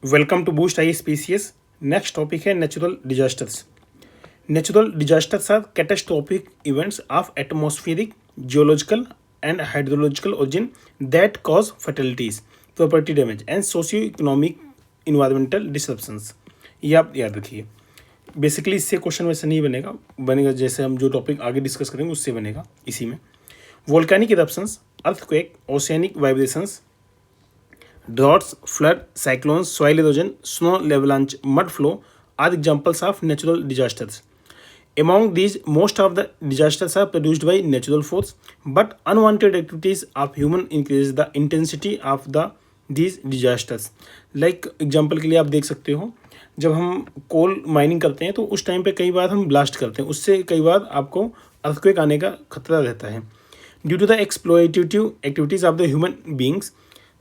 Welcome to boost आई स्पीसीएस। Next topic है natural disasters. Natural disasters are catastrophic events of atmospheric, geological and hydrological origin that cause fatalities, property damage and socio economic environmental disruptions. ये आप याद रखिए। Basically इससे question वैसे नहीं बनेगा जैसे हम जो टॉपिक आगे डिस्कस करेंगे उससे बनेगा। इसी में volcanic eruptions, earthquake, oceanic vibrations, droughts, flood, cyclones, soil erosion, snow avalanche, mud flow are examples of natural disasters. Among these, most of the disasters are produced by natural force, but unwanted activities of human increase the intensity of these disasters. Like example के लिए आप देख सकते हो, जब हम coal mining करते हैं तो उस टाइम पे कई बार हम ब्लास्ट करते हैं, उससे कई बार आपको अर्थक्वेक आने का खतरा रहता है। Due to the exploitative activities of the human beings,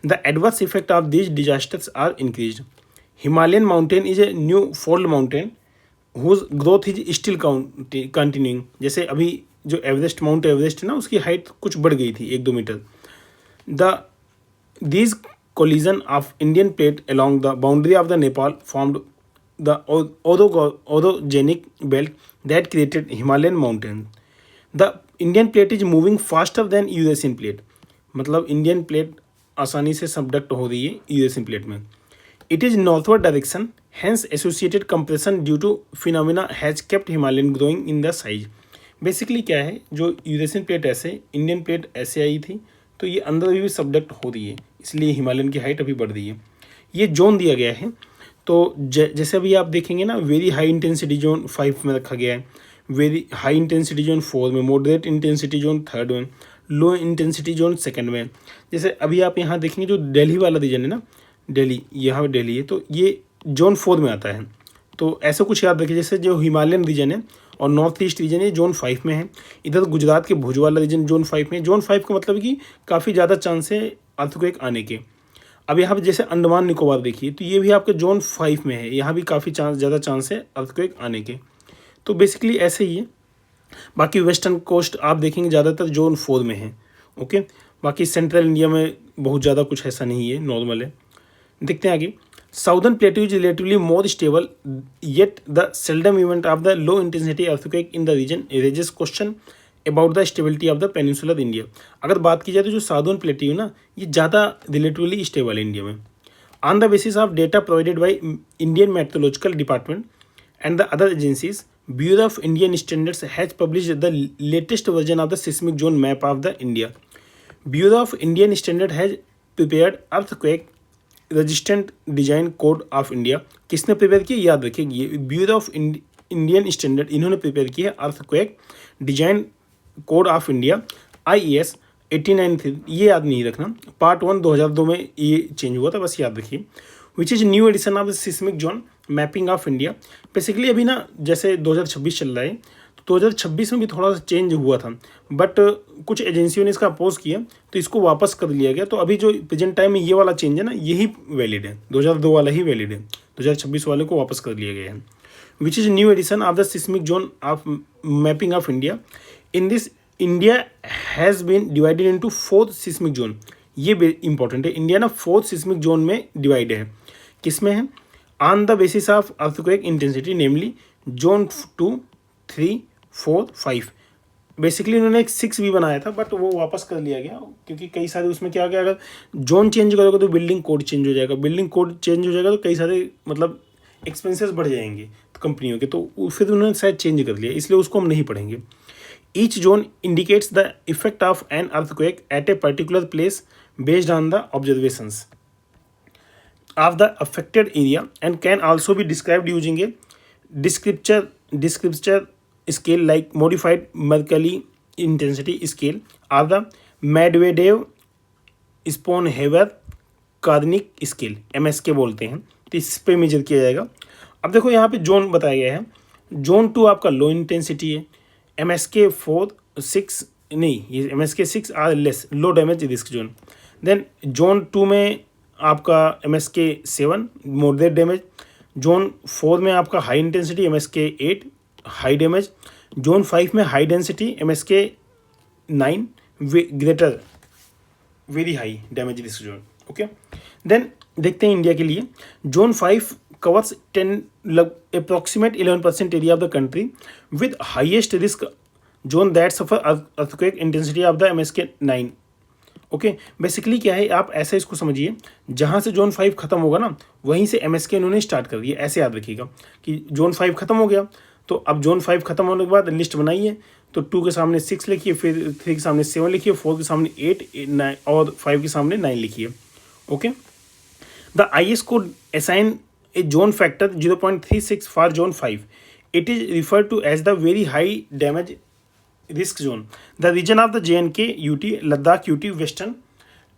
the adverse effect of these disasters are increased. Himalayan mountain is a new fold mountain whose growth is still continuing. जैसे अभी जो एवरेस्ट, माउंट एवरेस्ट है ना, उसकी height कुछ बढ़ गई थी 1-2 metre. The these collision of Indian plate along the boundary of the Nepal formed the orogenic belt that created Himalayan mountain. The Indian plate is moving faster than Eurasian plate. मतलब Indian plate आसानी से subduct हो रही है Eurasian plate में। It is northward direction, hence associated compression due to phenomena has kept Himalayan growing in the size. Basically क्या है, जो यूरेशियन प्लेट ऐसे, इंडियन प्लेट ऐसे आई थी, तो ये अंदर भी सबडक्ट हो रही है, इसलिए हिमालयन की हाइट अभी बढ़ रही है। ये जोन दिया गया है, तो जैसे अभी आप देखेंगे ना, वेरी हाई इंटेंसिटी जोन 5 में रखा गया है, वेरी हाई इंटेंसिटी जोन 4 में, मॉडरेट इंटेंसिटी जोन 3rd में, लो इंटेंसिटी जोन 2nd में। जैसे अभी आप यहाँ देखेंगे जो दिल्ली वाला रीजन है ना, दिल्ली, यहाँ पे दिल्ली है, तो ये जोन 4 में आता है। तो ऐसा कुछ याद रखिए, जैसे जो हिमालयन रीजन है और नॉर्थ ईस्ट रीजन है जोन 5 में है। इधर गुजरात के भुज वाला रीजन जोन 5 में है। जोन 5 का मतलब कि काफ़ी ज़्यादा चांस है अर्थक्वेक आने के। अब यहाँ पर जैसे अंडमान निकोबार देखिए, तो ये भी आपके जोन 5 में है, यहाँ भी काफ़ी ज़्यादा चांस है अर्थक्वेक आने के। तो बेसिकली ऐसे ही है। बाकी वेस्टर्न कोस्ट आप देखेंगे ज़्यादातर जोन 4 में है। ओके, बाकी सेंट्रल इंडिया में बहुत ज़्यादा कुछ ऐसा नहीं है, नॉर्मल है। देखते हैं आगे। Southern plateau is relatively more stable, yet the seldom event of the low intensity earthquake in the region raises question about the stability of the peninsular India. अगर बात की जाए तो जो साउदर्न प्लेटू ना, ये ज़्यादा रिलेटिवली स्टेबल है इंडिया में। On the basis of data provided by Indian meteorological department and the other agencies, Bureau of Indian Standards has published the latest version of the seismic zone map of the India. Bureau of Indian Standards has prepared earthquake resistant design code of India. किसने prepare किया, याद रखिए, ये bureau of Indian standard, इन्होंने prepare किया earthquake design code of India IES 89। ये याद नहीं रखना, पार्ट 1 2002 में ये चेंज हुआ था, बस याद रखिए। Which is new edition of the seismic zone mapping of India. Basically अभी ना जैसे 2026 चल रहा है, तो 2026 में भी थोड़ा सा चेंज हुआ था, बट कुछ एजेंसियों ने इसका अपोज किया तो इसको वापस कर लिया गया। तो अभी जो प्रेजेंट टाइम में ये वाला चेंज है ना, यही वैलिड है, 2002 वाला ही वैलिड है, 2026 वाले को वापस कर लिया गया है। Which is new edition of the seismic zone of mapping of India. In this India has been divided into 4 seismic zone. ये इंपॉर्टेंट है, इंडिया ना 4 सिस्मिक जोन में डिवाइड है। किसमें है? On the basis of earthquake intensity, namely zone 2, 3, 4, 5। Basically उन्होंने एक 6 भी बनाया था, बट वो वापस कर लिया गया, क्योंकि कई सारे उसमें क्या गया, अगर जोन चेंज करोगे तो बिल्डिंग कोड चेंज हो जाएगा, बिल्डिंग कोड चेंज हो जाएगा तो कई सारे मतलब एक्सपेंसेस बढ़ जाएंगे तो कंपनियों के, तो फिर उन्होंने शायद चेंज कर लिया, इसलिए उसको हम नहीं पढ़ेंगे। Each zone indicates the effect of an earthquake at a particular place based on the observations of the affected area and can also be described using a descriptor scale like modified Mercalli intensity scale or the Medvedev Sponhever Karnik scale, MSK बोलते हैं, तो इस पे major किया जाएगा। अब देखो यहाँ पे जोन बताया गया है, जोन 2 आपका लो इंटेंसिटी है, MSK 4, 6 नहीं, ये MSK 6 are less, low damage risk zone. Then zone 2 में आपका MSK 7 मॉडरेट डैमेज, जोन 4 में आपका high intensity MSK 8 high damage, zone 5 में high density MSK 9 greater very high damage risk zone. Okay, then देखते हैं India के लिए। Zone 5 covers 10 approximate 11% area of the country with highest risk zone that suffer earthquake intensity of the MSK 9। Okay, basically क्या है, आप ऐसा इसको समझिए, जहाँ से जोन 5 खत्म होगा ना वहीं से MSK उन्होंने स्टार्ट कर दिया। ऐसे याद रखिएगा कि जोन 5 खत्म हो गया, तो अब जोन 5 खत्म होने के बाद लिस्ट बनाइए, तो 2 के सामने 6 लिखिए, फिर 3 के सामने 7 लिखिए, 4 के सामने 8, 9 और 5 के सामने 9 लिखिए। Okay, the IS could assign a zone factor 0.36 for zone 5. It is referred to as the very high damage risk zone. The region of the JNK, UT, Ladakh, UT, Western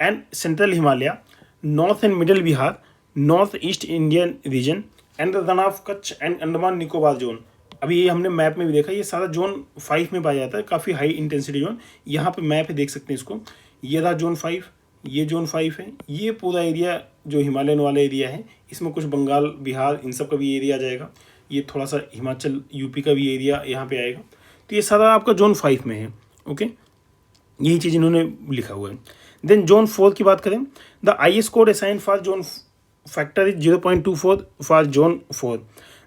and Central Himalaya, North and Middle Bihar, Northeast Indian region and the Rann of Kutch and Andaman Nicobar zone. अभी ये हमने map में भी देखा, ये सारा zone 5 में पाया जाता है, काफ़ी हाई इंटेंसिटी जोन। यहाँ पे मैप है, देख सकते हैं इसको, ये रहा जोन 5, ये जोन 5 है, ये पूरा एरिया जो हिमालयन वाला एरिया है, इसमें कुछ बंगाल, बिहार, इन सब का भी एरिया आ जाएगा, ये थोड़ा सा हिमाचल, यूपी का भी एरिया यहाँ पे आएगा। तो ये सारा आपका जोन 5 में है। ओके, यही चीज़ इन्होंने लिखा हुआ है। देन जोन 4 की बात करें, the IS code assign for zone factor is 0.24 for zone 4।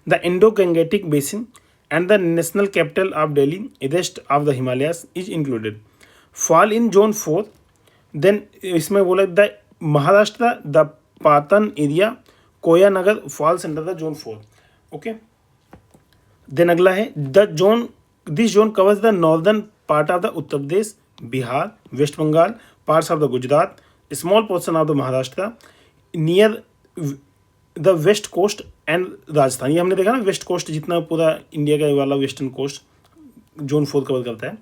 The Indo Gangetic basin and the national capital of Delhi, rest of the Himalayas is included. Fall in zone 4, then इसमें बोला the Maharashtra the Patan area Koynanagar falls under the zone 4। Okay, then अगला है the zone, this zone covers the northern part of the Uttar Pradesh, Bihar, West Bengal, parts of the Gujarat, small portion of the Maharashtra, near the west coast and Rajasthan. ये हमने देखा ना, west coast जितना पूरा India का वाला वेस्टर्न कोस्ट जोन 4 कवर करता है।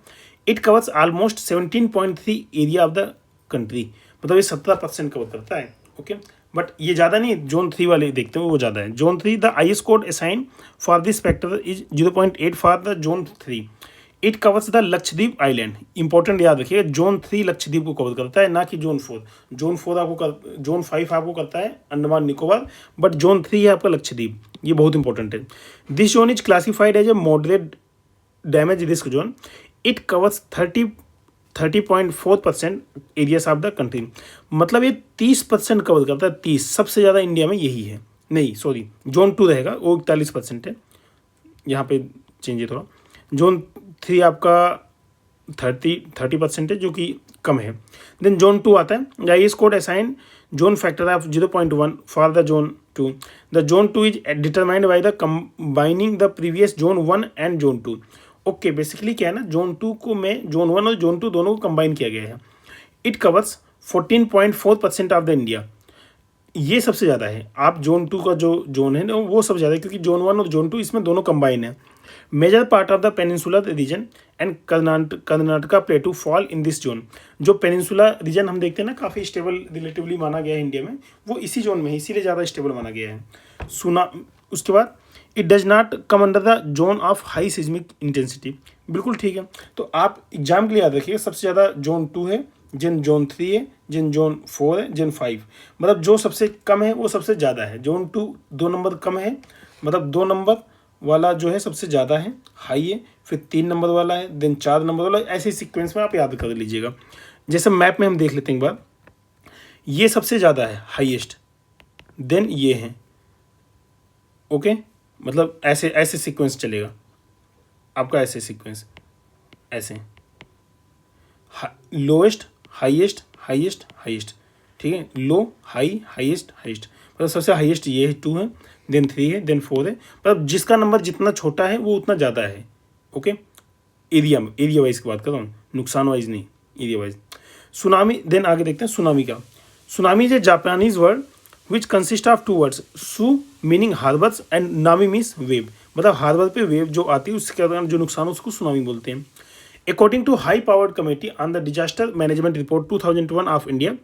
It covers almost 17.3 area of the country, मतलब ये 17% कवर करता है। ओके, बट ये ज़्यादा नहीं, जोन 3 वाले देखते हैं वो ज़्यादा है। Zone 3 the IS code assign for this factor is 0.8 for the zone 3। It covers the Lakshadweep island, important याद रखिएगा, जोन 3 लक्षद्वीप को कवर करता है, ना कि जोन 4। जोन 4 आपको जोन 5 आपको करता है अंडमान निकोबार, बट जोन 3 है आपका लक्षद्वीप, ये बहुत इंपॉर्टेंट है। This zone is classified as a moderate damage risk zone. It covers 30.4% areas of the country, मतलब ये 30% कवर करता है। 30 सबसे ज़्यादा इंडिया में यही है, नहीं सॉरी, जोन 2 रहेगा, वो 41% है, यहाँ पे चेंज है थोड़ा। जोन 3 आपका 30% है, जो कि कम है। देन जोन 2 आता है, the IS code assign zone factor of 0.1 for the zone 2। The zone 2 is determined by the combining the previous zone 1 and zone 2। Okay, basically क्या है ना, जोन 2 को में जोन 1 और जोन 2 दोनों को कंबाइन किया गया है। It covers 14.4% of the India, ये सबसे ज़्यादा है। आप जोन 2 का जो जोन है ना वो सबसे ज़्यादा है, क्योंकि जोन 1 और जोन 2 इसमें दोनों कंबाइन है। Major part of the peninsular region and Karnataka plateau fall in this zone. जो पेनिनसुला रीजन हम देखते हैं ना, काफ़ी स्टेबल रिलेटिवली माना गया है इंडिया में, वो इसी जोन में है, इसीलिए ज़्यादा स्टेबल माना गया है। उसके बाद it does not come under the zone of high seismic intensity, बिल्कुल ठीक है। तो आप एग्जाम के लिए याद रखिएगा, सबसे ज़्यादा जोन 2 है, जिन जोन 3 है, जिन जोन 4 है, जिन 5, मतलब जो सबसे कम है वो सबसे ज़्यादा है। जोन 2 2 नंबर कम है, मतलब 2 नंबर वाला जो है सबसे ज़्यादा है, हाई है, फिर 3 नंबर वाला है, देन 4 नंबर वाला, ऐसे सीक्वेंस में आप याद कर लीजिएगा। जैसे मैप में हम देख लेते हैं एक बार, ये सबसे ज़्यादा है हाईएस्ट, देन ये है। ओके, मतलब ऐसे ऐसे सीक्वेंस चलेगा आपका, ऐसे सीक्वेंस, ऐसे लोएस्ट हाईएस्ट हाईएस्ट हाईएस्ट, ठीक है, लो हाई हाईएस्ट हाईएस्ट, मतलब सबसे हाईएस्ट ये है 2 है, देन 3 है, देन 4 है, मतलब जिसका नंबर जितना छोटा है वो उतना ज़्यादा है। ओके, एरिया वाइज की बात कर रहा हूँ, नुकसान वाइज नहीं, एरिया वाइज। सुनामी, देन आगे देखते हैं सुनामी का। Tsunami is a Japanese word which consist of 2 words, सु मीनिंग हार्बर्स एंड नामी मीन्स वेव, मतलब हार्बर पे वेव जो आती है उसके दौरान जो नुकसान उसको सुनामी बोलते हैं। According to High Powered Committee on the Disaster Management Report 2001 of India,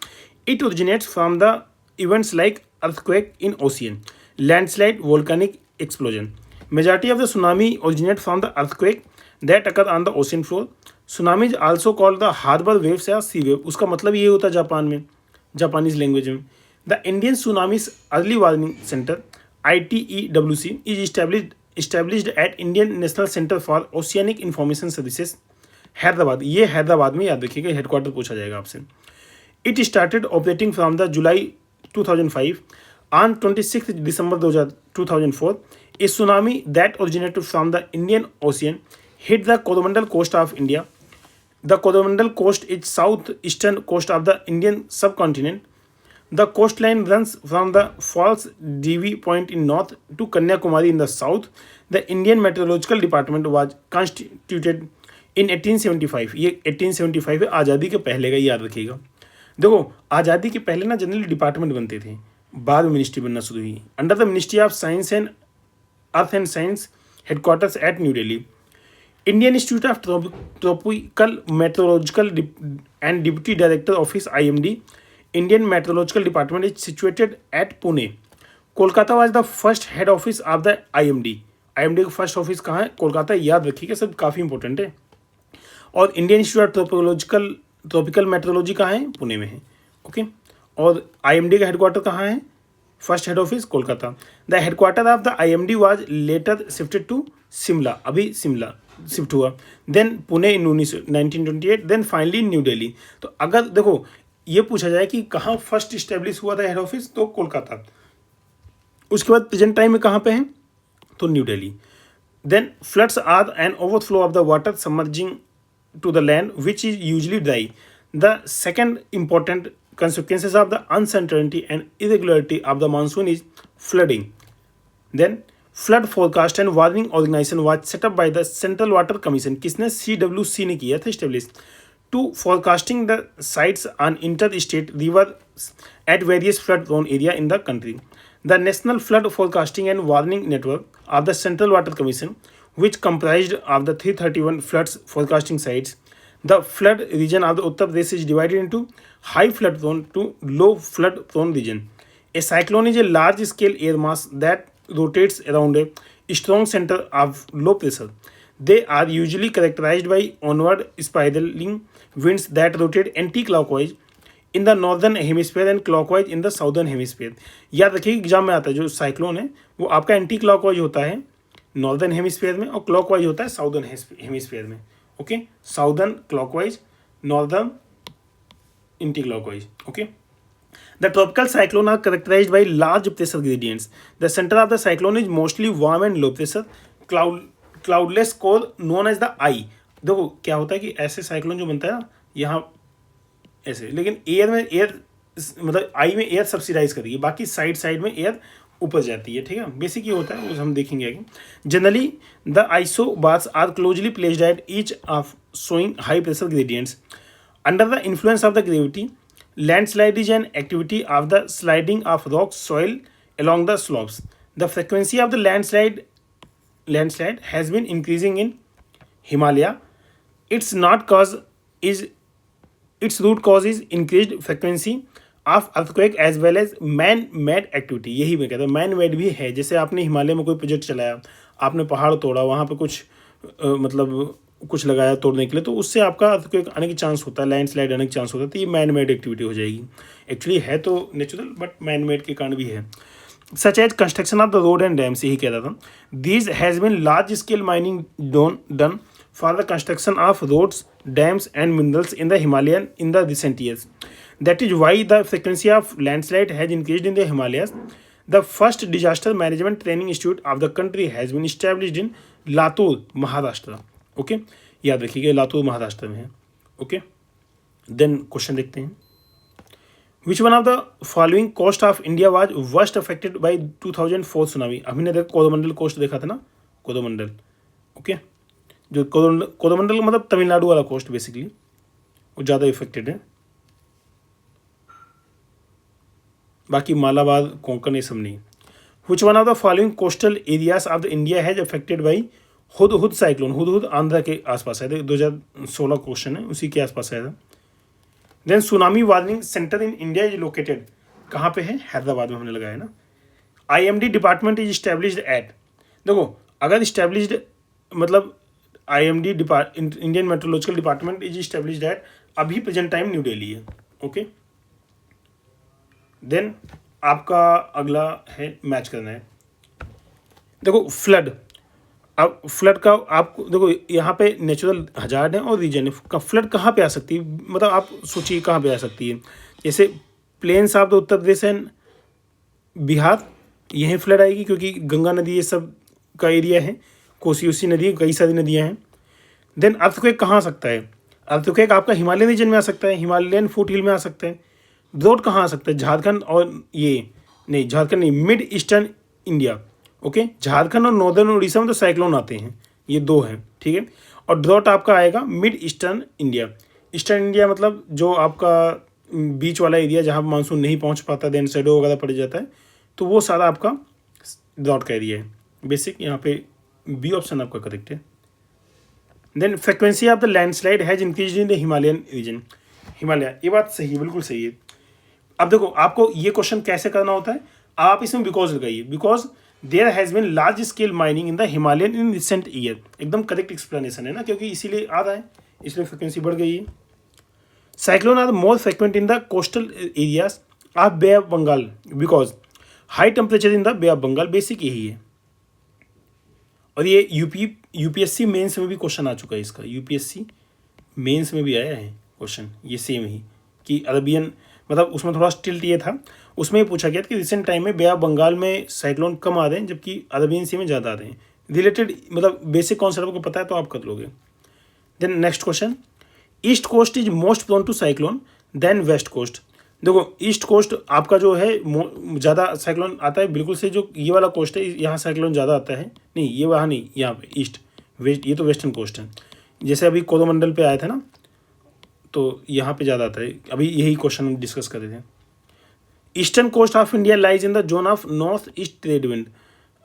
it originates from the events like earthquake in ocean, landslide, volcanic explosion. Majority of the tsunami originate from the earthquake that occur on the ocean floor. Tsunami is also called the harbor waves या sea wave. उसका मतलब ये होता है Japan में, Japanese language में। The Indian Tsunami Early Warning Center ITEWC is established at Indian National Center for Oceanic Information Services, Hyderabad. ये हैदराबाद में याद रखिएगा, हेडक्वार्टर पूछा जाएगा आपसे। It started operating from the July 2005, on 26th December 2004, a tsunami that originated from the Indian Ocean hit the Coromandel coast of India. The Coromandel coast is southeastern coast of the Indian subcontinent. The coastline runs from the False Devi Point in north to Kanyakumari in the south. The Indian Meteorological Department was constituted in 1875. ये 1875 है, आज़ादी के पहले का, याद रखिएगा। देखो, आज़ादी के पहले ना जनरली डिपार्टमेंट बनते थे, बाद में मिनिस्ट्री बनना शुरू हुई। Under the ministry of science and earth and science, headquarters at New Delhi. Indian institute of tropical meteorological and deputy director office IMD, Indian Meteorological Department, is situated at Pune. Kolkata was the first head office of the IMD. IMD का first office कहाँ है? कोलकाता, याद रखिएगा, सब काफ़ी important है। और Indian institute of tropical metrology कहाँ है? पुणे में है। ओके, और IMD का हेडक्वार्टर कहाँ है? First head office Kolkata. The headquarter of the IMD was later shifted to Shimla, अभी शिमला शिफ्ट हुआ। Then Pune in 1928, then finally New Delhi. तो अगर देखो ये पूछा जाए कि कहाँ फर्स्ट इस्टेब्लिश हुआ था हेड ऑफिस, तो कोलकाता। उसके बाद प्रेजेंट टाइम में कहाँ पे हैं? तो New Delhi. Then floods are an overflow of the water submerging to the land which is usually dry. The second important consequences of the uncertainty and irregularity of the monsoon is flooding. Then flood forecast and warning organization was set up by the Central Water Commission. किसने? CWC ने किया था establish, to forecasting the sites on interstate rivers at various flood prone area in the country. The National Flood Forecasting and Warning Network of the Central Water Commission, which comprised of the 331 floods forecasting sites. The flood region of the Uttar Pradesh is divided into high flood prone to low flood prone region. A cyclone is a large scale air mass that rotates around a strong center of low pressure. They are usually characterized by onward spiraling winds that rotate anti-clockwise in the northern hemisphere and clockwise in the southern hemisphere. याद रखिए, exam में आता है जो cyclone है वो आपका anti clockwise होता है नॉर्दर्न हेमिस्फीयर में और क्लॉकवाइज होता है साउदर्न हेमिस्फीयर में। Okay, southern clockwise, northern anti clockwise. Okay, the tropical cyclone are characterized by large pressure gradients. The center of the cyclone is mostly warm and low pressure, cloudless core known as the eye. देखो क्या होता है कि ऐसे cyclone जो बनता है ना यहाँ ऐसे, लेकिन एयर में एयर मतलब आई में एयर सब्सिडाइज करेगी, बाकी साइड में एयर ऊपर जाती है। ठीक है, बेसिक ये होता है, वो हम देखेंगे आगे। Generally the isobars are closely placed at each of showing high pressure gradients. Under the influence of the gravity, landslide is an activity of the sliding of rock soil along the slopes. The frequency of the landslide has been increasing in Himalaya. Its root cause is increased frequency of earthquake as well as man-made activity. यही मैं कहता हूँ, man-made भी है। जैसे आपने हिमालय में कोई प्रोजेक्ट चलाया, आपने पहाड़ तोड़ा, वहाँ पे कुछ मतलब कुछ लगाया तोड़ने के लिए, तो उससे आपका अर्थक्वेक आने की चांस होता है, लैंडस्लाइड आने की चांस होता है। तो ये मैन मेड एक्टिविटी हो जाएगी। एक्चुअली है तो नेचुरल, बट मैन मेड के कारण भी है। Such as construction of the road and dams, यही कह रहा था। These has been large scale mining done for the construction of roads, dams and minerals in the Himalayan in the recent years. That is why the frequency of landslide has increased in the Himalayas. The first disaster management training institute of the country has been established in Latur, Maharashtra. Okay, याद रखिएगा लातूर महाराष्ट्र में है। Okay, then question देखते हैं। Which one of the following coast of India was worst affected by 2004 tsunami. अभी ने देखा Coromandel coast देखा था ना, कोरोमंडल। ओके, जो कोरोमंडल मतलब तमिलनाडु वाला कोस्ट बेसिकली, वो ज़्यादा इफेक्टेड है। बाकी मालाबार, कोंकण, ये सब नहीं। विच one of the following coastal areas of the India has affected by Hudhud cyclone. Hudhud Andhra के आसपास है, 2016 क्वेश्चन है, उसी के आसपास है। Then tsunami warning centre in India is located, कहाँ पे है? हैदराबाद में हमने लगाया ना। IMD department is established at, देखो अगर इस्टेब्लिश्ड मतलब IMD Indian meteorological department is established at, अभी प्रेजेंट टाइम न्यू दिल्ली है। ओके, देन आपका अगला है मैच करना है। देखो फ्लड, अब फ्लड का आपको देखो यहाँ पे नेचुरल हजार्ड है और रीजन है। फ्लड कहाँ पे आ सकती है, मतलब आप सोचिए कहाँ पे आ सकती है। जैसे plains of the Uttar Pradesh and Bihar, यहीं फ्लड आएगी क्योंकि गंगा नदी ये सब का एरिया है, कोसी उसी नदी, कई सारी नदियाँ हैं। देन अर्थक्वेक कहाँ आ सकता है? अर्थक्वेक आपका हिमालयन रीजन में आ सकता है, हिमालयन फुट हिल में आ सकता है। ड्रॉट कहाँ आ सकता है? झारखंड और ये नहीं, झारखंड नहीं, mid eastern India. Okay, Jharkhand और नॉर्दर्न उड़ीसा में तो साइक्लोन आते हैं, ये दो हैं, ठीक है। और ड्रॉट आपका आएगा mid eastern India. Eastern India मतलब जो आपका बीच वाला एरिया जहाँ मानसून नहीं पहुँच पाता, देन शेडो वगैरह पड़ जाता है, तो वो सारा आपका ड्रॉट का एरिया है। बेसिक यहाँ पे बी ऑप्शन आपका करेक्ट है। Then frequency of the landslide has increase in the Himalayan region. Himalaya, ये बात सही है, बिल्कुल सही है। अब देखो आपको ये क्वेश्चन कैसे करना होता है, आप इसमें बिकॉज लगाइए, because there has been large scale mining in the Himalayan in recent year. एकदम करेक्ट एक्सप्लेनेशन है ना, क्योंकि इसीलिए आ रहा है, इसलिए फ्रिक्वेंसी बढ़ गई है। Cyclone are more frequent in the coastal areas of bay of Bengal because high temperature in the bay of Bengal. Basic यही है। और ये यूपीएससी मेंस में भी क्वेश्चन आ चुका है इसका, यूपीएससी मेंस में भी आया है क्वेश्चन ये सेम ही, कि अरबियन मतलब उसमें थोड़ा स्टिल्ट ये था, उसमें ये पूछा गया कि रिसेंट टाइम में बे ऑफ बंगाल में साइक्लोन कम आ रहे हैं जबकि अरबियन सी में ज़्यादा आ रहे हैं। रिलेटेड मतलब बेसिक कॉन्सेप्ट को पता है तो आप कर लोगे। Then next question, east coast is most prone to cyclone then west coast. देखो ईस्ट कोस्ट आपका जो है ज़्यादा साइक्लोन आता है, बिल्कुल से जो ये वाला कोस्ट है यहाँ साइक्लोन ज़्यादा आता है, नहीं ये वहाँ नहीं, यहाँ पे ईस्ट वेस्ट, ये तो वेस्टर्न कोस्ट है। जैसे अभी कोरोमंडल पे आया था ना, तो यहाँ पे ज़्यादा आता है। अभी यही क्वेश्चन हम डिस्कस कर रहे थे। Eastern coast of India lies in the zone of north east trade wind.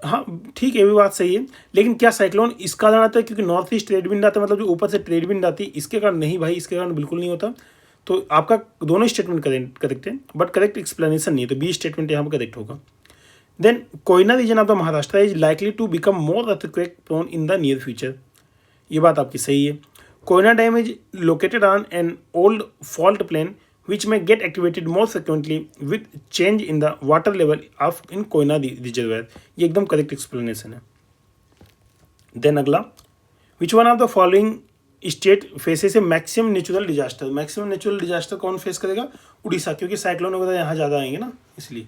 हाँ ठीक है, ये भी बात सही है, लेकिन क्या साइक्लोन इस कारण आता है क्योंकि नॉर्थ ईस्ट ट्रेड विंड आता है, मतलब जो ऊपर से ट्रेड विंड आती है इसके कारण? नहीं भाई, इसके कारण बिल्कुल नहीं होता। तो आपका दोनों स्टेटमेंट करेक्ट है, बट करेक्ट एक्सप्लेनेशन नहीं है, तो बी स्टेटमेंट यहाँ पर करेक्ट होगा। Then Koyna region of the Maharashtra is likely to become more earthquake prone in the near future. ये बात आपकी सही है। Koyna dam is located on an old fault plane which may get activated more frequently with change in the water level of in Koyna reservoir. ये एकदम correct explanation है। Then अगला, विच one of the following state faces A maximum natural disaster. Maximum natural disaster कौन face करेगा? उड़ीसा, क्योंकि cyclone वगैरह यहाँ ज़्यादा आएंगे ना, इसलिए।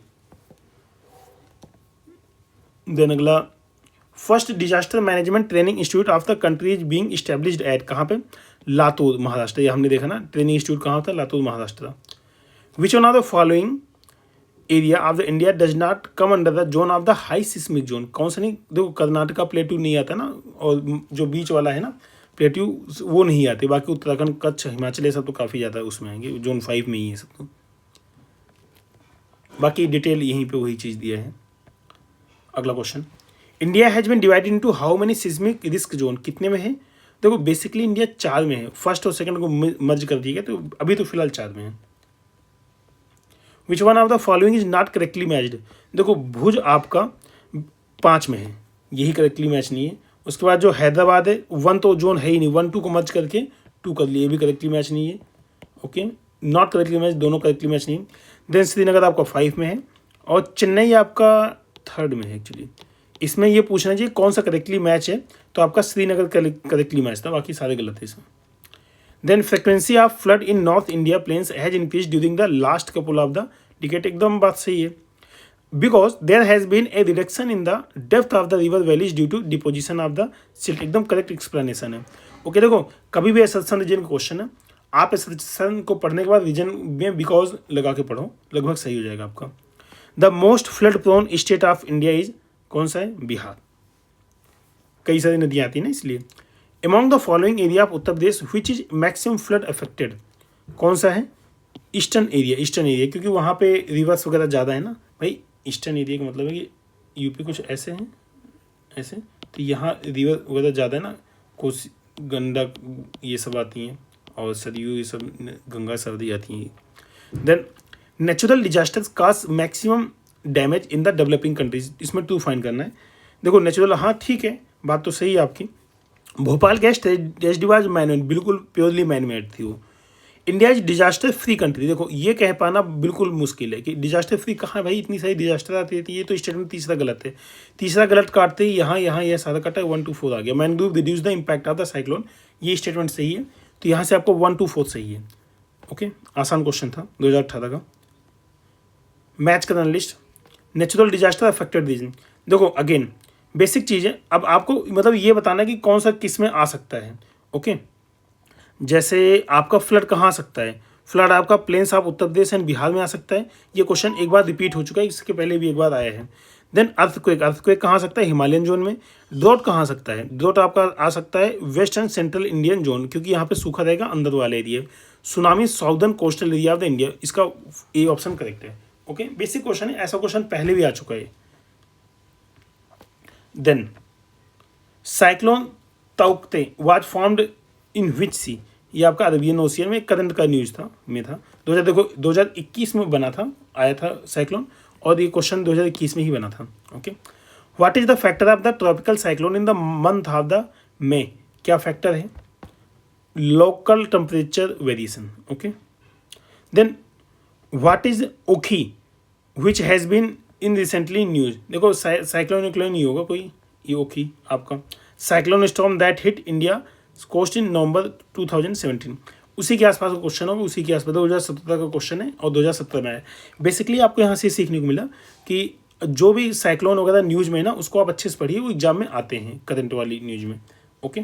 देन अगला, first disaster management training institute of the country is being established at, कहाँ पे? लातूर महाराष्ट्र। ये हमने देखा ना, ट्रेनिंग इंस्टीट्यूट कहाँ होता है? लातूर महाराष्ट्र। विच one of the following area of the India does not come under the zone of the high seismic zone. कौन सा नहीं? देखो कर्नाटका प्लेट्यू नहीं आता ना, और जो बीच वाला है ना प्लेट्यू, वो नहीं आते। बाकी उत्तराखंड, कच्छ, हिमाचल ये सब तो काफ़ी ज़्यादा उसमें आएंगे, जोन 5 में ही है सब तो। बाकी डिटेल यहीं पे वही चीज़ दिया है। अगला question, India has been divided into how many seismic risk zone. कितने में है? देखो बेसिकली इंडिया 4 में है, फर्स्ट और सेकंड को मर्ज कर दिया गया, तो अभी तो फिलहाल 4 में है। विच one of the following is not correctly matched. देखो भुज आपका 5 में है, यही करेक्टली मैच नहीं है। उसके बाद जो हैदराबाद है 1 तो जोन है ही नहीं, 1 2 को मर्ज करके 2 कर लिए, ये भी करेक्टली मैच नहीं है। ओके, नॉट करेक्टली मैच, दोनों करेक्टली मैच नहीं। देन श्रीनगर आपका 5 में है और चेन्नई आपका 3rd में है। एक्चुअली इसमें ये पूछना चाहिए कौन सा करेक्टली मैच है, तो आपका श्रीनगर करेक्टली मैच था, बाकी सारे गलत है इसमें। Then frequency of flood in north India plains has increase during the last couple of the decade. एकदम बात सही है, because there has been a reduction in the depth of the river valleys due to deposition of the silt. एकदम correct explanation है। Okay देखो कभी भी assertion reason का क्वेश्चन है, आप असर्शन को पढ़ने के बाद रीजन में बिकॉज लगा के पढ़ो, लगभग सही हो जाएगा आपका। The most flood prone state of India is, कौन सा है? बिहार। कई सारी नदियाँ आती हैं ना, इसलिए। Among the following area of Uttar Pradesh which is maximum flood affected, कौन सा है? Eastern area. ईस्टर्न एरिया क्योंकि वहाँ पे रिवर्स वगैरह ज़्यादा है ना भाई। ईस्टर्न एरिया का मतलब है कि यूपी कुछ ऐसे हैं, ऐसे, तो यहाँ रिवर वगैरह ज़्यादा है ना, कोसी, गंडक ये सब आती हैं, और सरयू ये सब, गंगा सरदी आती हैं। Then natural disasters cause maximum damage in the developing countries. इसमें 2 फाइंड करना है। देखो नेचुरल, हाँ ठीक है, बात तो सही है आपकी। Bhopal gas tragedy was manmade, बिल्कुल प्योरली मैनमेड थी वो। India is disaster free country. देखो ये कह पाना बिल्कुल मुश्किल है कि डिजास्टर फ्री कहाँ है भाई, इतनी सारी डिजास्टर आती रहती है। ये तो स्टेटमेंट तीसरा गलत है। तीसरा गलत काटते ही यहाँ यह सारा कटा 1 2 4 आ गया। Mangrove reduce the impact of the cyclone, ये स्टेटमेंट सही है, तो यहाँ से आपको 1 2 4 सही है। ओके, आसान क्वेश्चन था 2018 का। मैच करना list, natural disaster affected region. देखो अगेन बेसिक चीज़ है, अब आपको मतलब ये बताना है कि कौन सा किस में आ सकता है। ओके, जैसे आपका फ्लड कहाँ आ सकता है, फ्लड आपका plains of Uttar Pradesh and Bihar में आ सकता है, ये क्वेश्चन एक बार रिपीट हो चुका है, इसके पहले भी एक बार आया है। देन अर्थक्वेक, अर्थक्वेक कहाँ आ सकता है, हिमालयन जोन में। ड्रॉट कहाँ आ सकता है, ड्रॉट आपका आ सकता है west and central Indian zone, क्योंकि यहाँ पे सूखा रहेगा अंदर वाला area. Tsunami southern coastal area of the India, इसका ए ऑप्शन करेक्ट है। ओके, बेसिक क्वेश्चन है, ऐसा क्वेश्चन पहले भी आ चुका है। Then cyclone Tauktae was formed in which sea, ये आपका अरेबियन ओशियन में करंट का न्यूज था 2021 में बना था, आया था साइक्लोन, और ये क्वेश्चन 2021 में ही बना था। Okay, what is the factor of the tropical cyclone in the month of the May, क्या फैक्टर है, local temperature variation. Okay, then what is Ockhi which has been in recently news, देखो cyclone नहीं होगा कोई, ये ओखी आपका cyclone storm that hit India coast in November 2017, उसी के आसपास का क्वेश्चन होगा, उसी के आसपास 2017 का क्वेश्चन है और 2017 में है। बेसिकली आपको यहाँ से सीखने को मिला कि जो भी साइक्लोन वगैरह न्यूज़ में है ना, उसको आप अच्छे से पढ़िए, वो एग्जाम में आते हैं करंट वाली न्यूज़ में। ओके।